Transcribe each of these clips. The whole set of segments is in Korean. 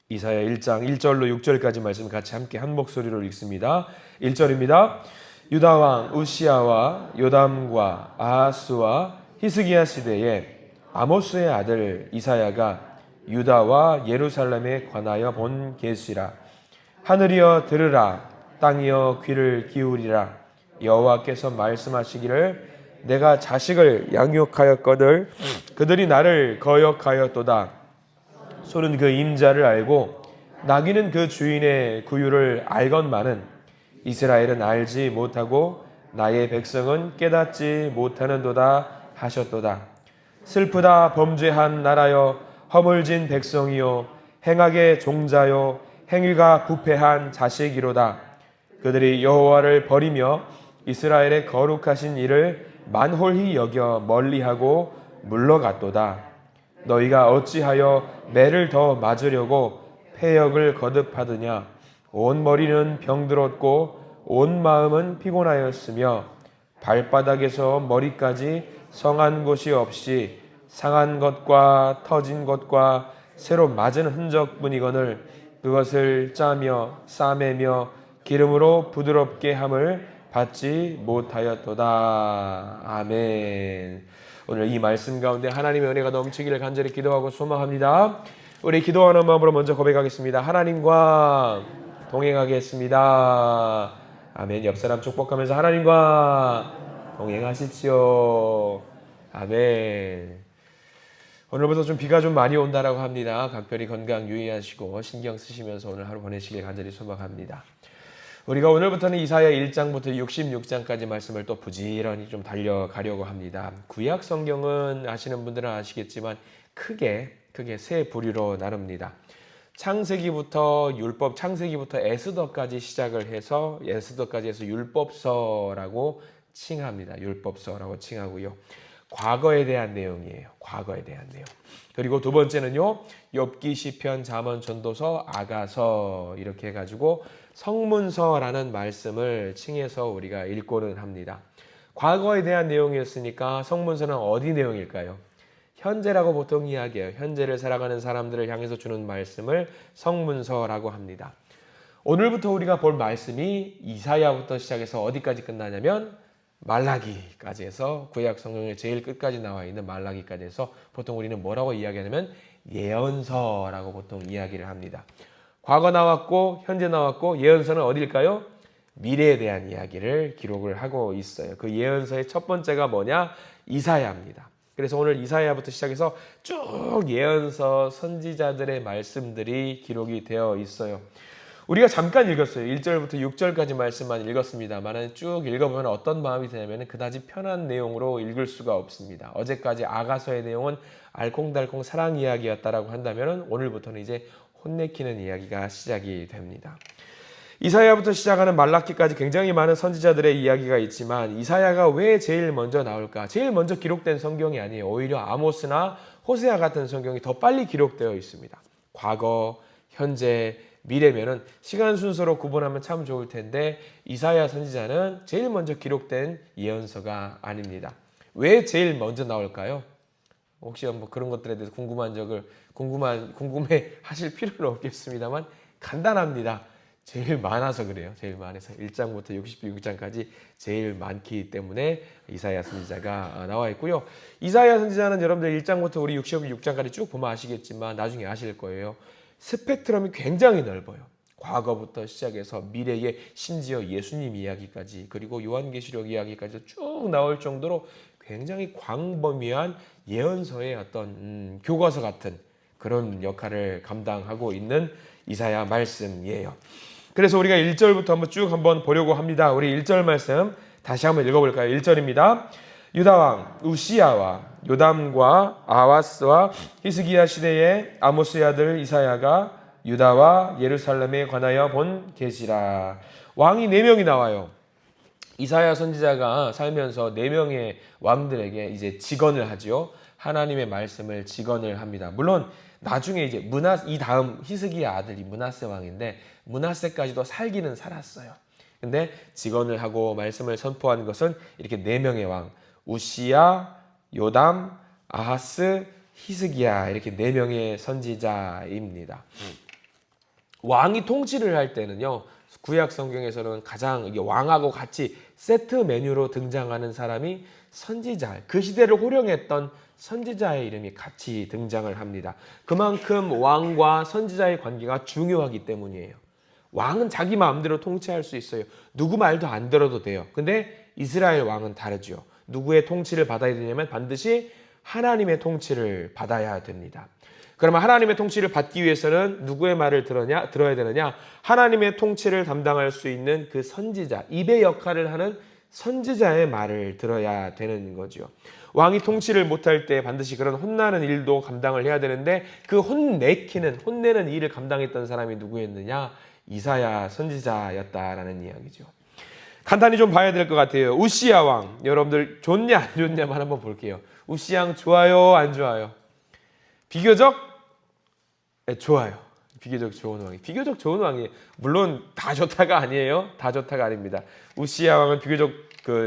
이사야 1장 1절로 6절까지 말씀 같이 함께 한 목소리로 읽습니다. 1절입니다. 유다 왕 우시야와 요담과 아하스와 히스기야 시대에 아모스의 아들 이사야가 유다와 예루살렘에 관하여 본 계시라. 하늘이여 들으라, 땅이여 귀를 기울이라. 여호와께서 말씀하시기를 내가 자식을 양육하였거늘 그들이 나를 거역하였도다. 소는 그 임자를 알고 나귀는 그 주인의 구유를 알건만은 이스라엘은 알지 못하고 나의 백성은 깨닫지 못하는도다 하셨도다. 슬프다 범죄한 나라여, 허물진 백성이요, 행악의 종자요, 행위가 부패한 자식이로다. 그들이 여호와를 버리며 이스라엘의 거룩하신 일을 만홀히 여겨 멀리하고 물러갔도다. 너희가 어찌하여 매를 더 맞으려고 패역을 거듭하느냐. 온 머리는 병들었고 온 마음은 피곤하였으며 발바닥에서 머리까지 성한 곳이 없이 상한 것과 터진 것과 새로 맞은 흔적뿐이거늘 그것을 짜며 싸매며 기름으로 부드럽게 함을 받지 못하였도다. 아멘. 오늘 이 말씀 가운데 하나님의 은혜가 넘치기를 간절히 기도하고 소망합니다. 우리 기도하는 마음으로 먼저 고백하겠습니다. 하나님과 동행하겠습니다. 아멘. 옆 사람 축복하면서 하나님과 동행하십시오. 아멘. 오늘부터 좀 비가 좀 많이 온다라고 합니다. 각별히 건강 유의하시고 신경 쓰시면서 오늘 하루 보내시길 간절히 소망합니다. 우리가 오늘부터는 이사야 1장부터 66장까지 말씀을 또 부지런히 좀 달려가려고 합니다. 구약 성경은 아시는 분들은 아시겠지만 크게 세 부류로 나눕니다. 창세기부터 에스더까지 시작을 해서 에스더까지 해서 율법서라고 칭합니다. 율법서라고 칭하고요. 과거에 대한 내용이에요. 과거에 대한 내용. 그리고 두 번째는요. 욥기, 시편, 잠언, 전도서, 아가서 이렇게 해가지고 성문서라는 말씀을 칭해서 우리가 읽고는 합니다. 과거에 대한 내용이었으니까 성문서는 어디 내용일까요? 현재라고 보통 이야기해요. 현재를 살아가는 사람들을 향해서 주는 말씀을 성문서라고 합니다. 오늘부터 우리가 볼 말씀이 이사야부터 시작해서 어디까지 끝나냐면 말라기까지 해서 구약 성경의 제일 끝까지 나와 있는 말라기까지 해서 보통 우리는 뭐라고 이야기하냐면 예언서라고 보통 이야기를 합니다. 과거 나왔고 현재 나왔고 예언서는 어딜까요? 미래에 대한 이야기를 기록을 하고 있어요. 그 예언서의 첫 번째가 뭐냐? 이사야입니다. 그래서 오늘 이사야부터 시작해서 쭉 예언서 선지자들의 말씀들이 기록이 되어 있어요. 우리가 잠깐 읽었어요. 1절부터 6절까지 말씀만 읽었습니다만 쭉 읽어보면 어떤 마음이 드냐면 그다지 편한 내용으로 읽을 수가 없습니다. 어제까지 아가서의 내용은 알콩달콩 사랑 이야기였다라고 한다면 오늘부터는 이제 혼내키는 이야기가 시작이 됩니다. 이사야부터 시작하는 말라기까지 굉장히 많은 선지자들의 이야기가 있지만 이사야가 왜 제일 먼저 나올까? 제일 먼저 기록된 성경이 아니에요. 오히려 아모스나 호세아 같은 성경이 더 빨리 기록되어 있습니다. 과거, 현재, 미래면은 시간 순서로 구분하면 참 좋을 텐데 이사야 선지자는 제일 먼저 기록된 예언서가 아닙니다. 왜 제일 먼저 나올까요? 혹시 뭐 그런 것들에 대해서 궁금해 하실 필요는 없겠습니다만 간단합니다. 제일 많아서 그래요. 제일 많아서 1장부터 66장까지 제일 많기 때문에 이사야 선지자가 나와 있고요. 이사야 선지자는 여러분들 1장부터 우리 66장까지 쭉 보면 아시겠지만 나중에 아실 거예요. 스펙트럼이 굉장히 넓어요. 과거부터 시작해서 미래의 심지어 예수님 이야기까지 그리고 요한계시록 이야기까지 쭉 나올 정도로 굉장히 광범위한 예언서의 어떤 교과서 같은 그런 역할을 감당하고 있는 이사야 말씀이에요. 그래서 우리가 1절부터 한번 보려고 합니다. 우리 1절 말씀 다시 한번 읽어볼까요? 1절입니다. 유다 왕 우시야와 요담과 아하스와 히스기야 시대에 아모스의 아들 이사야가 유다와 예루살렘에 관하여 본 계시라. 왕이 4명이 나와요. 이사야 선지자가 살면서 4명의 왕들에게 이제 직언을 하지요. 하나님의 말씀을 직언을 합니다. 물론 나중에 이제 이 다음 히스기야 아들이 므낫세 왕인데 므낫세까지도 살기는 살았어요. 근데 직언을 하고 말씀을 선포한 것은 이렇게 4명의 왕 우시야, 요담, 아하스, 히스기야 이렇게 4명의 선지자입니다. 왕이 통치를 할 때는요, 구약 성경에서는 가장 이게 왕하고 같이 세트 메뉴로 등장하는 사람이 선지자, 그 시대를 호령했던 선지자의 이름이 같이 등장을 합니다. 그만큼 왕과 선지자의 관계가 중요하기 때문이에요. 왕은 자기 마음대로 통치할 수 있어요. 누구 말도 안 들어도 돼요. 근데 이스라엘 왕은 다르죠. 누구의 통치를 받아야 되냐면 반드시 하나님의 통치를 받아야 됩니다. 그러면 하나님의 통치를 받기 위해서는 누구의 말을 들어야 되느냐? 하나님의 통치를 담당할 수 있는 그 선지자, 입의 역할을 하는 선지자의 말을 들어야 되는 거죠. 왕이 통치를 못할 때 반드시 그런 혼나는 일도 감당을 해야 되는데 그 혼내는 일을 감당했던 사람이 누구였느냐? 이사야 선지자였다라는 이야기죠. 간단히 좀 봐야 될 것 같아요. 우시야 왕, 여러분들 좋냐 안 좋냐만 한번 볼게요. 우시야 왕 좋아요 안 좋아요? 비교적 좋아요. 비교적 좋은 왕이. 비교적 좋은 왕이에요. 물론 다 좋다가 아니에요. 다 좋다가 아닙니다. 우시야 왕은 비교적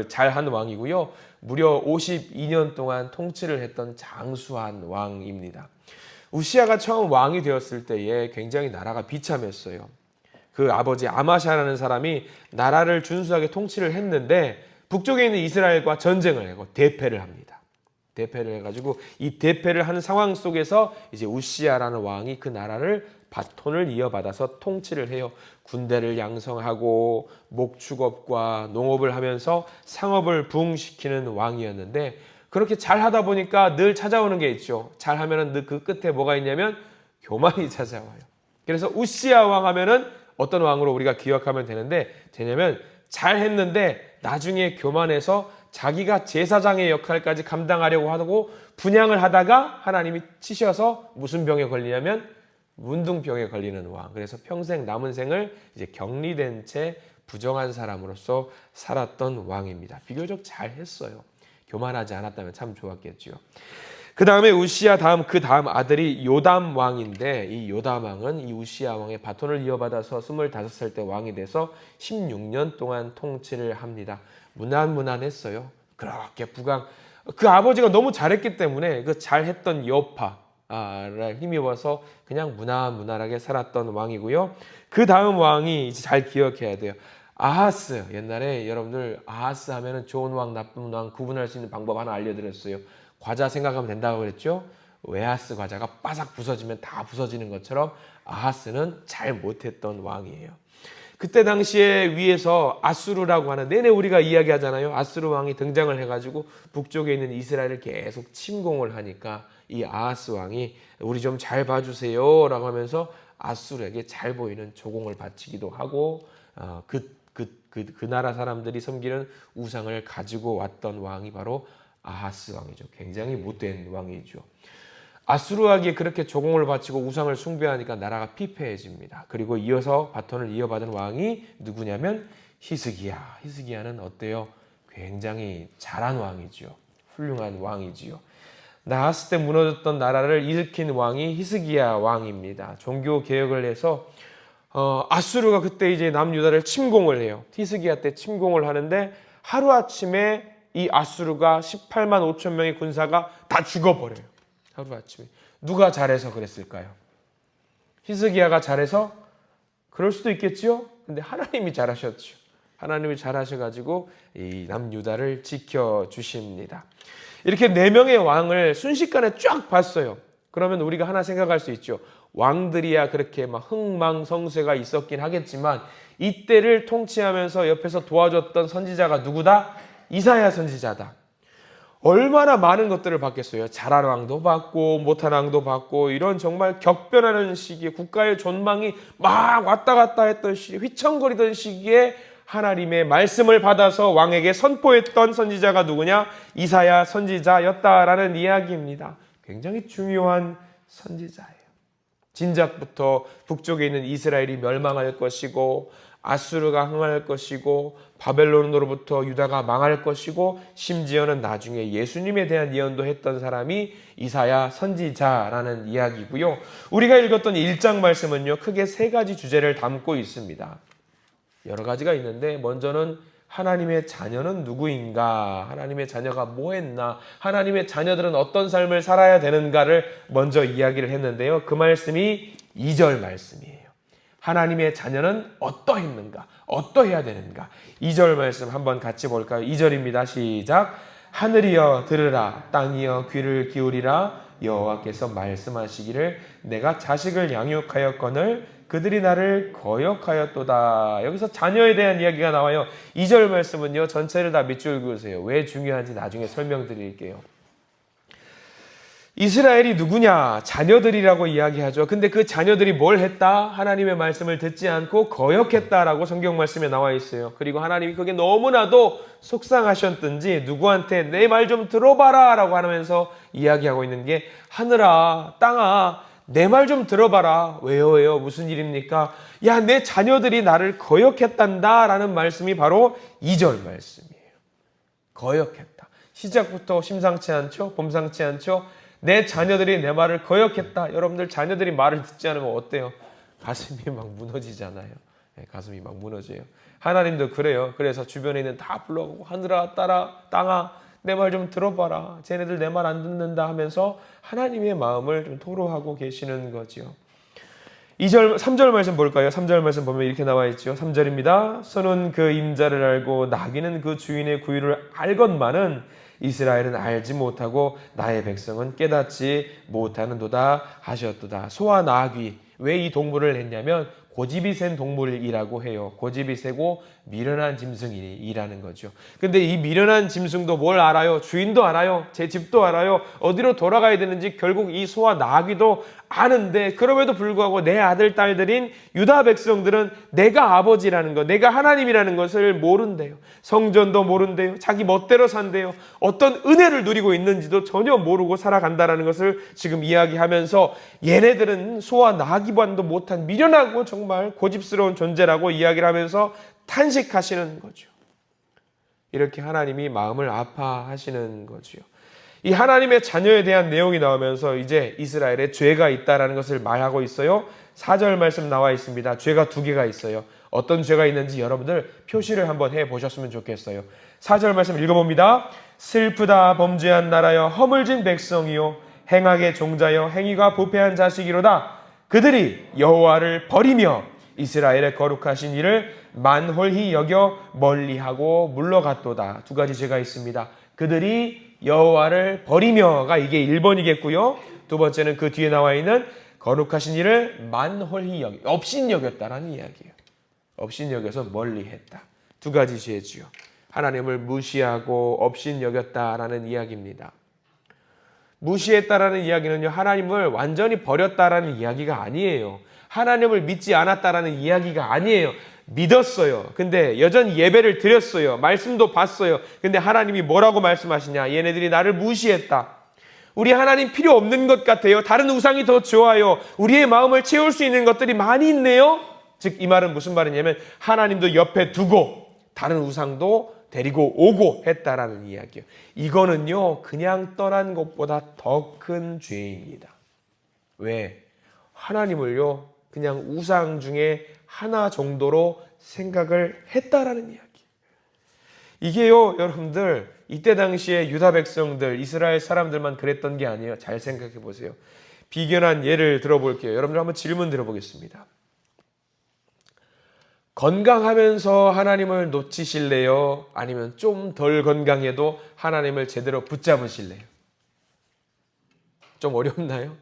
잘한 왕이고요. 무려 52년 동안 통치를 했던 장수한 왕입니다. 우시야가 처음 왕이 되었을 때에 굉장히 나라가 비참했어요. 그 아버지 아마샤라는 사람이 나라를 준수하게 통치를 했는데 북쪽에 있는 이스라엘과 전쟁을 하고 대패를 합니다. 대패를 해가지고 이 대패를 하는 상황 속에서 이제 우시야라는 왕이 그 나라를 바톤을 이어받아서 통치를 해요. 군대를 양성하고 목축업과 농업을 하면서 상업을 부흥시키는 왕이었는데 그렇게 잘하다 보니까 늘 찾아오는 게 있죠. 잘하면은 늘 그 끝에 뭐가 있냐면 교만이 찾아와요. 그래서 우시야 왕 하면은 어떤 왕으로 우리가 기억하면 되냐면 잘했는데 나중에 교만해서 자기가 제사장의 역할까지 감당하려고 하고 분양을 하다가 하나님이 치셔서 무슨 병에 걸리냐면 문둥병에 걸리는 왕. 그래서 평생 남은 생을 이제 격리된 채 부정한 사람으로서 살았던 왕입니다. 비교적 잘했어요. 교만하지 않았다면 참 좋았겠죠. 그 다음에 우시야 그 다음 아들이 요담 왕인데 이 요담 왕은 이 우시야 왕의 바톤을 이어받아서 25살 때 왕이 돼서 16년 동안 통치를 합니다. 무난무난했어요. 그렇게 그 아버지가 너무 잘했기 때문에 그 잘했던 여파를 힘입어서 그냥 무난무난하게 살았던 왕이고요. 그 다음 왕이 이제 잘 기억해야 돼요. 아하스. 옛날에 여러분들 아하스 하면은 좋은 왕, 나쁜 왕 구분할 수 있는 방법 하나 알려드렸어요. 과자 생각하면 된다고 그랬죠. 웨하스 과자가 바삭 부서지면 다 부서지는 것처럼 아하스는 잘 못했던 왕이에요. 그때 당시에 위에서 아수르라고 하는 내내 우리가 이야기하잖아요. 아수르 왕이 등장을 해가지고 북쪽에 있는 이스라엘을 계속 침공을 하니까 이 아하스 왕이 우리 좀 잘 봐주세요 라고 하면서 아수르에게 잘 보이는 조공을 바치기도 하고 그 나라 사람들이 섬기는 우상을 가지고 왔던 왕이 바로 아하스 왕이죠. 굉장히 못된 왕이죠. 아수르에게 그렇게 조공을 바치고 우상을 숭배하니까 나라가 피폐해집니다. 그리고 이어서 바톤을 이어받은 왕이 누구냐면 히스기야. 히스기야는 어때요? 굉장히 잘한 왕이죠. 훌륭한 왕이지요. 나하스 때 무너졌던 나라를 일으킨 왕이 히스기야 왕입니다. 종교 개혁을 해서 아수르가 그때 이제 남유다를 침공을 해요. 히스기야 때 침공을 하는데 하루아침에 이 아수르가 18만 5천 명의 군사가 다 죽어버려요. 하루아침에. 누가 잘해서 그랬을까요? 히스기야가 잘해서? 그럴 수도 있겠죠. 근데 하나님이 잘하셨죠. 하나님이 잘하셔가지고 이 남유다를 지켜주십니다. 이렇게 4명의 왕을 순식간에 쫙 봤어요. 그러면 우리가 하나 생각할 수 있죠. 왕들이야 그렇게 막 흥망성쇠가 있었긴 하겠지만 이때를 통치하면서 옆에서 도와줬던 선지자가 누구다? 이사야 선지자다. 얼마나 많은 것들을 받겠어요. 잘한 왕도 받고 못한 왕도 받고 이런 정말 격변하는 시기에 국가의 존망이 막 왔다 갔다 했던 시기에 휘청거리던 시기에 하나님의 말씀을 받아서 왕에게 선포했던 선지자가 누구냐? 이사야 선지자였다라는 이야기입니다. 굉장히 중요한 선지자예요. 진작부터 북쪽에 있는 이스라엘이 멸망할 것이고 아수르가 흥할 것이고 바벨론으로부터 유다가 망할 것이고 심지어는 나중에 예수님에 대한 예언도 했던 사람이 이사야 선지자라는 이야기고요. 우리가 읽었던 1장 말씀은요. 크게 3가지 주제를 담고 있습니다. 여러 가지가 있는데 먼저는 하나님의 자녀는 누구인가? 하나님의 자녀가 뭐 했나? 하나님의 자녀들은 어떤 삶을 살아야 되는가를 먼저 이야기를 했는데요. 그 말씀이 2절 말씀이에요. 하나님의 자녀는 어떠했는가? 어떠해야 되는가? 2절 말씀 한번 같이 볼까요? 2절입니다. 시작. 하늘이여 들으라, 땅이여 귀를 기울이라. 여호와께서 말씀하시기를 내가 자식을 양육하였거늘 그들이 나를 거역하였도다. 여기서 자녀에 대한 이야기가 나와요. 2절 말씀은요, 전체를 다 밑줄 그으세요. 왜 중요한지 나중에 설명드릴게요. 이스라엘이 누구냐? 자녀들이라고 이야기하죠. 근데 그 자녀들이 뭘 했다? 하나님의 말씀을 듣지 않고 거역했다라고 성경 말씀에 나와 있어요. 그리고 하나님이 그게 너무나도 속상하셨든지 누구한테 내 말 좀 들어봐라 라고 하면서 이야기하고 있는 게, 하늘아, 땅아, 내 말 좀 들어봐라. 왜요? 무슨 일입니까? 야, 내 자녀들이 나를 거역했단다 라는 말씀이 바로 2절 말씀이에요. 거역했다. 시작부터 심상치 않죠? 봄상치 않죠? 내 자녀들이 내 말을 거역했다. 여러분들 자녀들이 말을 듣지 않으면 어때요? 가슴이 막 무너지잖아요. 네, 가슴이 막 무너져요. 하나님도 그래요. 그래서 주변에 있는 다 불러오고 하늘아, 땅아, 내 말 좀 들어봐라. 쟤네들 내 말 안 듣는다 하면서 하나님의 마음을 좀 토로하고 계시는 거죠. 3절 말씀 볼까요? 3절 말씀 보면 이렇게 나와 있죠. 3절입니다. 소는 그 임자를 알고 나귀는 그 주인의 구유를 알건만은 이스라엘은 알지 못하고 나의 백성은 깨닫지 못하는도다 하셨도다. 소와 나귀, 왜 이 동물을 했냐면 고집이 센 동물이라고 해요. 고집이 세고 미련한 짐승이라는 거죠. 근데 이 미련한 짐승도 뭘 알아요? 주인도 알아요. 제 집도 알아요. 어디로 돌아가야 되는지 결국 이 소와 나귀도 아는데, 그럼에도 불구하고 내 아들, 딸들인 유다 백성들은 내가 아버지라는 것, 내가 하나님이라는 것을 모른대요. 성전도 모른대요. 자기 멋대로 산대요. 어떤 은혜를 누리고 있는지도 전혀 모르고 살아간다는 것을 지금 이야기하면서, 얘네들은 소와 나귀만도 못한 미련하고 정말 고집스러운 존재라고 이야기를 하면서 탄식하시는 거죠. 이렇게 하나님이 마음을 아파하시는 거죠. 이 하나님의 자녀에 대한 내용이 나오면서 이제 이스라엘에 죄가 있다는 것을 말하고 있어요. 4절 말씀 나와 있습니다. 죄가 2개가 있어요. 어떤 죄가 있는지 여러분들 표시를 한번 해보셨으면 좋겠어요. 4절 말씀 읽어봅니다. 슬프다 범죄한 나라여, 허물진 백성이요, 행악의 종자여, 행위가 부패한 자식이로다. 그들이 여호와를 버리며 이스라엘의 거룩하신 이를 만홀히 여겨 멀리하고 물러갔도다. 2가지 죄가 있습니다. 그들이 여호와를 버리며가 이게 1번이겠고요. 2번째는 그 뒤에 나와 있는 거룩하신 이를 만홀히 업신여겼다라는 이야기예요. 업신여겨서 멀리했다. 2가지 죄지요. 하나님을 무시하고 업신여겼다라는 이야기입니다. 무시했다라는 이야기는요, 하나님을 완전히 버렸다라는 이야기가 아니에요. 하나님을 믿지 않았다라는 이야기가 아니에요. 믿었어요. 근데 여전히 예배를 드렸어요. 말씀도 봤어요. 근데 하나님이 뭐라고 말씀하시냐? 얘네들이 나를 무시했다. 우리 하나님 필요 없는 것 같아요. 다른 우상이 더 좋아요. 우리의 마음을 채울 수 있는 것들이 많이 있네요. 즉, 이 말은 무슨 말이냐면 하나님도 옆에 두고 다른 우상도 데리고 오고 했다라는 이야기예요. 이거는요, 그냥 떠난 것보다 더 큰 죄입니다. 왜? 하나님을요, 그냥 우상 중에 하나 정도로 생각을 했다라는 이야기. 이게요, 여러분들, 이때 당시에 유다 백성들, 이스라엘 사람들만 그랬던 게 아니에요. 잘 생각해 보세요. 비견한 예를 들어볼게요. 여러분들 한번 질문 드려보겠습니다. 건강하면서 하나님을 놓치실래요? 아니면 좀 덜 건강해도 하나님을 제대로 붙잡으실래요? 좀 어렵나요?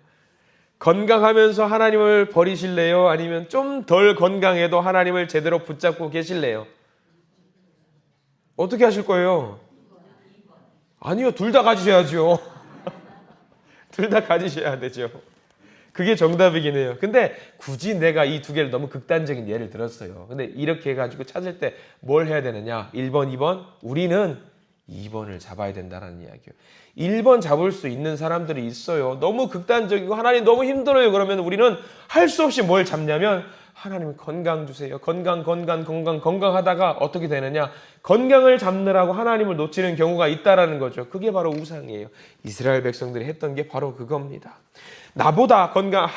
건강하면서 하나님을 버리실래요? 아니면 좀 덜 건강해도 하나님을 제대로 붙잡고 계실래요? 어떻게 하실 거예요? 아니요, 둘 다 가지셔야죠. 둘 다 가지셔야 되죠. 그게 정답이긴 해요. 근데 굳이 내가 이 2개를 너무 극단적인 예를 들었어요. 근데 이렇게 해가지고 찾을 때 뭘 해야 되느냐? 1번, 2번? 우리는 2번을 잡아야 된다는 이야기예요. 1번 잡을 수 있는 사람들이 있어요. 너무 극단적이고 하나님 너무 힘들어요. 그러면 우리는 할 수 없이 뭘 잡냐면, 하나님 건강 주세요. 건강하다가 어떻게 되느냐? 건강을 잡느라고 하나님을 놓치는 경우가 있다라는 거죠. 그게 바로 우상이에요. 이스라엘 백성들이 했던 게 바로 그겁니다. 나보다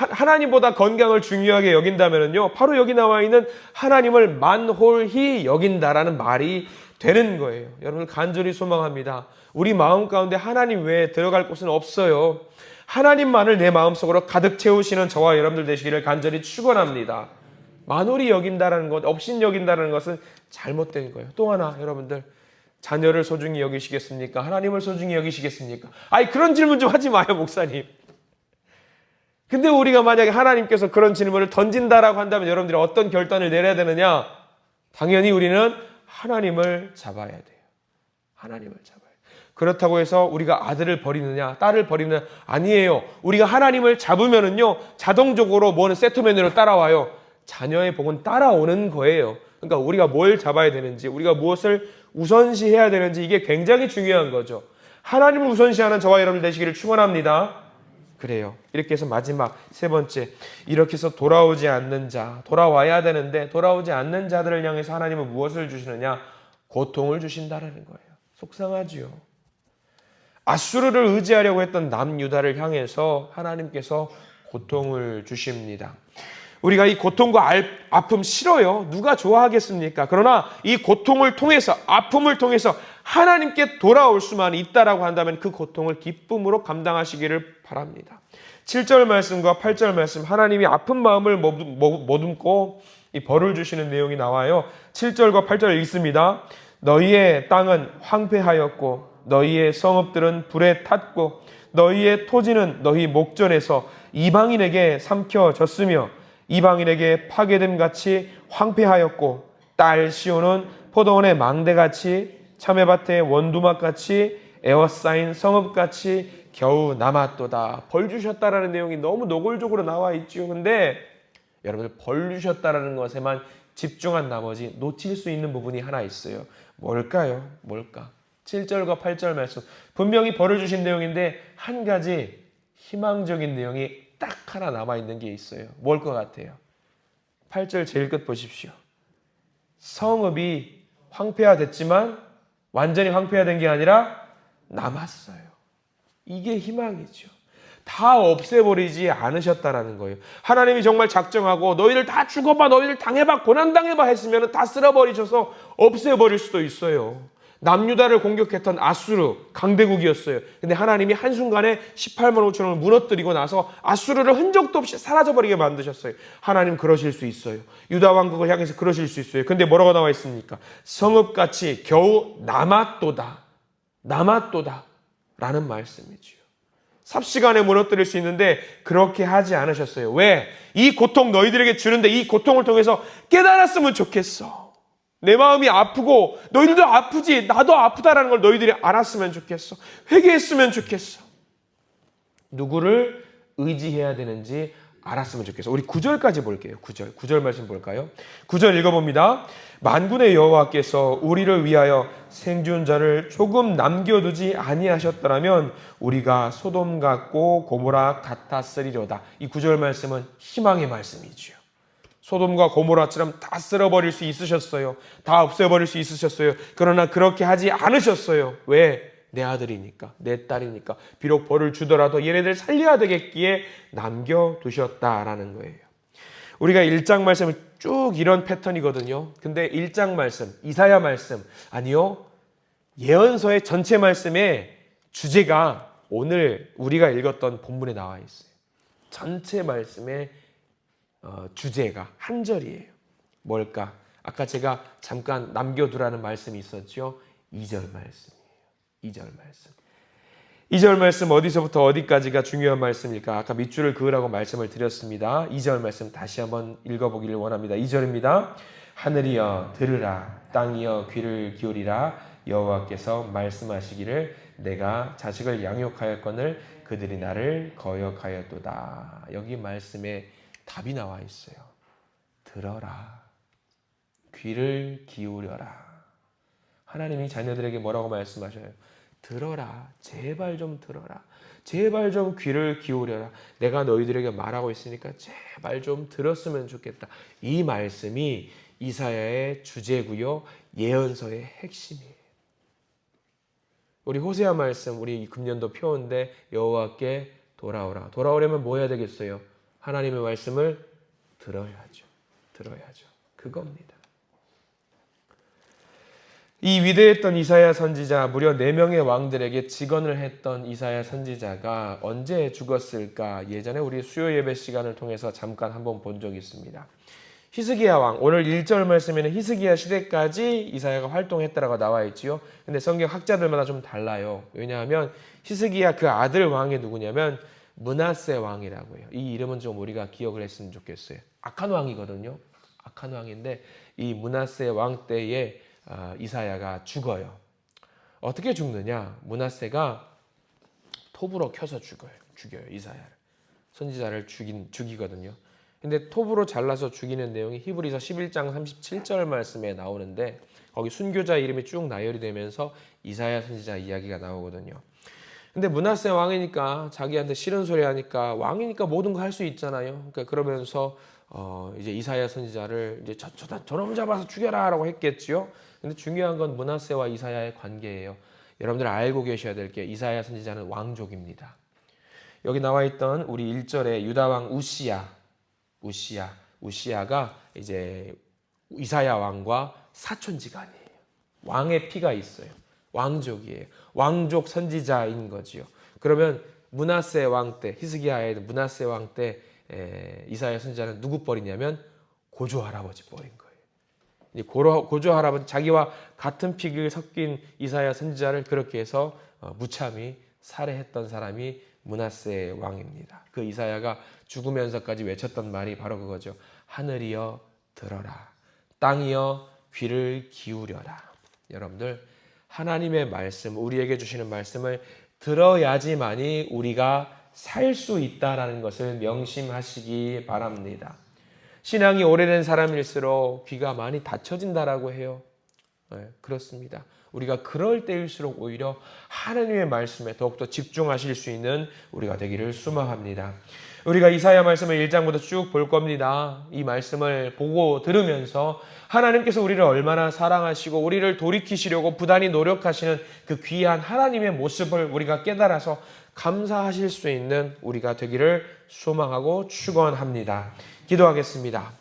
하나님보다 건강을 중요하게 여긴다면요, 바로 여기 나와 있는 하나님을 만홀히 여긴다라는 말이 되는 거예요. 여러분, 간절히 소망합니다. 우리 마음 가운데 하나님 외에 들어갈 곳은 없어요. 하나님만을 내 마음속으로 가득 채우시는 저와 여러분들 되시기를 간절히 축원합니다. 만홀히 여긴다라는 것, 업신 여긴다라는 것은 잘못된 거예요. 또 하나 여러분들, 자녀를 소중히 여기시겠습니까? 하나님을 소중히 여기시겠습니까? 아니 그런 질문 좀 하지 마요, 목사님. 근데 우리가 만약에 하나님께서 그런 질문을 던진다라고 한다면 여러분들이 어떤 결단을 내려야 되느냐? 당연히 우리는 하나님을 잡아야 돼요. 하나님을 잡아야 돼요. 그렇다고 해서 우리가 아들을 버리느냐, 딸을 버리느냐? 아니에요. 우리가 하나님을 잡으면은요, 자동적으로 뭐는 세트맨으로 따라와요. 자녀의 복은 따라오는 거예요. 그러니까 우리가 뭘 잡아야 되는지, 우리가 무엇을 우선시해야 되는지 이게 굉장히 중요한 거죠. 하나님을 우선시하는 저와 여러분 되시기를 축원합니다. 그래요. 이렇게 해서 마지막 세 번째, 이렇게 해서 돌아오지 않는 자, 돌아와야 되는데 돌아오지 않는 자들을 향해서 하나님은 무엇을 주시느냐? 고통을 주신다라는 거예요. 속상하지요. 아수르를 의지하려고 했던 남유다를 향해서 하나님께서 고통을 주십니다. 우리가 이 고통과 아픔 싫어요. 누가 좋아하겠습니까? 그러나 이 고통을 통해서, 아픔을 통해서 하나님께 돌아올 수만 있다라고 한다면 그 고통을 기쁨으로 감당하시기를 바랍니다. 7절 말씀과 8절 말씀, 하나님이 아픈 마음을 머금고 이 벌을 주시는 내용이 나와요. 7절과 8절을 읽습니다. 너희의 땅은 황폐하였고 너희의 성읍들은 불에 탔고 너희의 토지는 너희 목전에서 이방인에게 삼켜졌으며 이방인에게 파괴됨 같이 황폐하였고 딸 시온은 포도원의 망대같이 참외밭의 원두막같이 에워싸인 성읍같이 겨우 남았도다. 벌 주셨다라는 내용이 너무 노골적으로 나와 있죠. 근데 여러분들 벌 주셨다라는 것에만 집중한 나머지 놓칠 수 있는 부분이 하나 있어요. 뭘까요? 뭘까? 7절과 8절 말씀, 분명히 벌을 주신 내용인데 한 가지 희망적인 내용이 딱 하나 남아있는 게 있어요. 뭘 것 같아요? 8절 제일 끝 보십시오. 성읍이 황폐화됐지만 완전히 황폐화된 게 아니라 남았어요. 이게 희망이죠. 다 없애버리지 않으셨다라는 거예요. 하나님이 정말 작정하고 너희를 다 죽어봐, 너희를 당해봐, 고난당해봐 했으면 다 쓸어버리셔서 없애버릴 수도 있어요. 남유다를 공격했던 아수르 강대국이었어요. 근데 하나님이 한순간에 18만 5천을 무너뜨리고 나서 아수르를 흔적도 없이 사라져버리게 만드셨어요. 하나님 그러실 수 있어요. 유다 왕국을 향해서 그러실 수 있어요. 근데 뭐라고 나와 있습니까? 성읍같이 겨우 남았도다. 남았도다. 라는 말씀이지요. 삽시간에 무너뜨릴 수 있는데 그렇게 하지 않으셨어요. 왜? 이 고통 너희들에게 주는데 이 고통을 통해서 깨달았으면 좋겠어. 내 마음이 아프고 너희들도 아프지, 나도 아프다라는 걸 너희들이 알았으면 좋겠어. 회개했으면 좋겠어. 누구를 의지해야 되는지 알았으면 좋겠어. 우리 9절까지 볼게요. 9절 말씀 볼까요? 9절 읽어봅니다. 만군의 여호와께서 우리를 위하여 생존자를 조금 남겨두지 아니하셨더라면 우리가 소돔 같고 고모라 같았으리로다. 이 9절 말씀은 희망의 말씀이지요. 소돔과 고모라처럼 다 쓸어버릴 수 있으셨어요. 다 없애버릴 수 있으셨어요. 그러나 그렇게 하지 않으셨어요. 왜? 내 아들이니까, 내 딸이니까. 비록 벌을 주더라도 얘네들 살려야 되겠기에 남겨두셨다라는 거예요. 우리가 1장 말씀은 쭉 이런 패턴이거든요. 근데 1장 말씀, 이사야 말씀, 아니요, 예언서의 전체 말씀의 주제가 오늘 우리가 읽었던 본문에 나와 있어요. 전체 말씀의 주제가 한 절이에요. 뭘까? 아까 제가 잠깐 남겨두라는 말씀이 있었죠. 2절 말씀이에요. 2절 말씀. 2절 말씀 어디서부터 어디까지가 중요한 말씀일까? 아까 밑줄을 그으라고 말씀을 드렸습니다. 2절 말씀 다시 한번 읽어보기를 원합니다. 2절입니다. 하늘이여 들으라, 땅이여 귀를 기울이라. 여호와께서 말씀하시기를 내가 자식을 양육하였거늘 그들이 나를 거역하였도다. 여기 말씀에 답이 나와 있어요. 들어라. 귀를 기울여라. 하나님이 자녀들에게 뭐라고 말씀하셔요? 들어라. 제발 좀 들어라. 제발 좀 귀를 기울여라. 내가 너희들에게 말하고 있으니까 제발 좀 들었으면 좋겠다. 이 말씀이 이사야의 주제고요. 예언서의 핵심이에요. 우리 호세아 말씀, 우리 금년도 표인데 여호와께 돌아오라. 돌아오려면 뭐 해야 되겠어요? 하나님의 말씀을 들어야죠. 들어야죠. 그겁니다. 이 위대했던 이사야 선지자, 무려 4명의 왕들에게 직언을 했던 이사야 선지자가 언제 죽었을까? 예전에 우리 수요 예배 시간을 통해서 잠깐 한번 본 적이 있습니다. 히스기야 왕, 오늘 1절 말씀에는 히스기야 시대까지 이사야가 활동했다라고 나와 있지요. 근데 성경 학자들마다 좀 달라요. 왜냐하면 히스기야 그 아들 왕이 누구냐면 므낫세 왕이라고 해요. 이 이름은 좀 우리가 기억을 했으면 좋겠어요. 악한 왕이거든요. 악한 왕인데 이 므낫세 왕 때에 이사야가 죽어요. 어떻게 죽느냐? 므낫세가 톱으로 켜서 죽여요. 이사야를. 선지자를 죽이거든요. 근데 톱으로 잘라서 죽이는 내용이 히브리서 11장 37절 말씀에 나오는데 거기 순교자 이름이 쭉 나열이 되면서 이사야 선지자 이야기가 나오거든요. 근데 므낫세 왕이니까 자기한테 싫은 소리 하니까 왕이니까 모든 거 할 수 있잖아요. 그러니까 그러면서 이제 이사야 선지자를 이제 저놈 잡아서 죽여라라고 했겠지요. 근데 중요한 건 므낫세와 이사야의 관계예요. 여러분들 알고 계셔야 될 게 이사야 선지자는 왕족입니다. 여기 나와 있던 우리 1절에 유다 왕 우시야가 이제 이사야 왕과 사촌지간이에요. 왕의 피가 있어요. 왕족이에요. 왕족 선지자인 거지요. 그러면 므낫세 왕 때, 히스기야의 므낫세 왕 때 이사야 선지자는 누구 뻘이냐면 고조 할아버지 뻘인 거예요. 고조 할아버지 자기와 같은 피를 섞인 이사야 선지자를 그렇게 해서 무참히 살해했던 사람이 므낫세 왕입니다. 그 이사야가 죽으면서까지 외쳤던 말이 바로 그거죠. 하늘이여 들어라. 땅이여 귀를 기울여라. 여러분들 하나님의 말씀, 우리에게 주시는 말씀을 들어야지만이 우리가 살 수 있다라는 것을 명심하시기 바랍니다. 신앙이 오래된 사람일수록 귀가 많이 닫혀진다라고 해요. 네, 그렇습니다. 우리가 그럴 때일수록 오히려 하나님의 말씀에 더욱더 집중하실 수 있는 우리가 되기를 소망합니다. 우리가 이사야 말씀을 1장부터 쭉 볼 겁니다. 이 말씀을 보고 들으면서 하나님께서 우리를 얼마나 사랑하시고 우리를 돌이키시려고 부단히 노력하시는 그 귀한 하나님의 모습을 우리가 깨달아서 감사하실 수 있는 우리가 되기를 소망하고 축원합니다. 기도하겠습니다.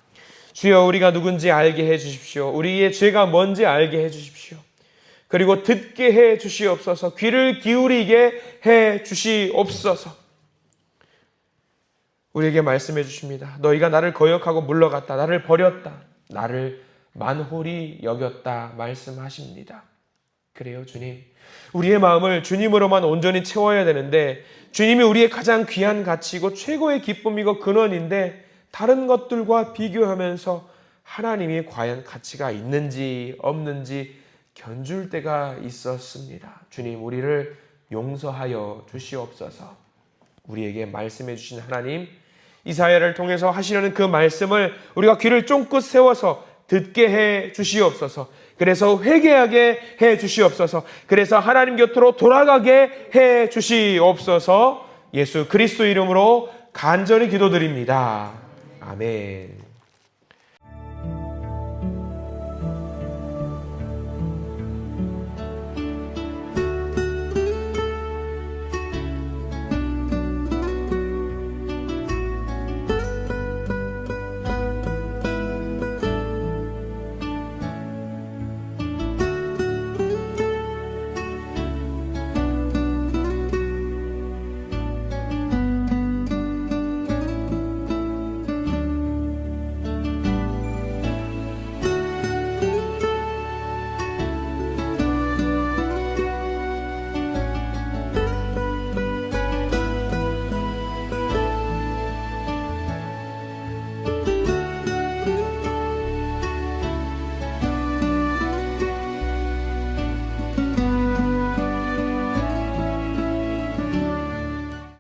주여, 우리가 누군지 알게 해 주십시오. 우리의 죄가 뭔지 알게 해 주십시오. 그리고 듣게 해 주시옵소서. 귀를 기울이게 해 주시옵소서. 우리에게 말씀해 주십니다. 너희가 나를 거역하고 물러갔다. 나를 버렸다. 나를 만홀히 여겼다 말씀하십니다. 그래요, 주님. 우리의 마음을 주님으로만 온전히 채워야 되는데 주님이 우리의 가장 귀한 가치이고 최고의 기쁨이고 근원인데 다른 것들과 비교하면서 하나님이 과연 가치가 있는지 없는지 견줄 때가 있었습니다. 주님, 우리를 용서하여 주시옵소서. 우리에게 말씀해 주신 하나님, 이사야를 통해서 하시려는 그 말씀을 우리가 귀를 쫑긋 세워서 듣게 해 주시옵소서. 그래서 회개하게 해 주시옵소서. 그래서 하나님 곁으로 돌아가게 해 주시옵소서. 예수 그리스도 이름으로 간절히 기도드립니다. 아멘.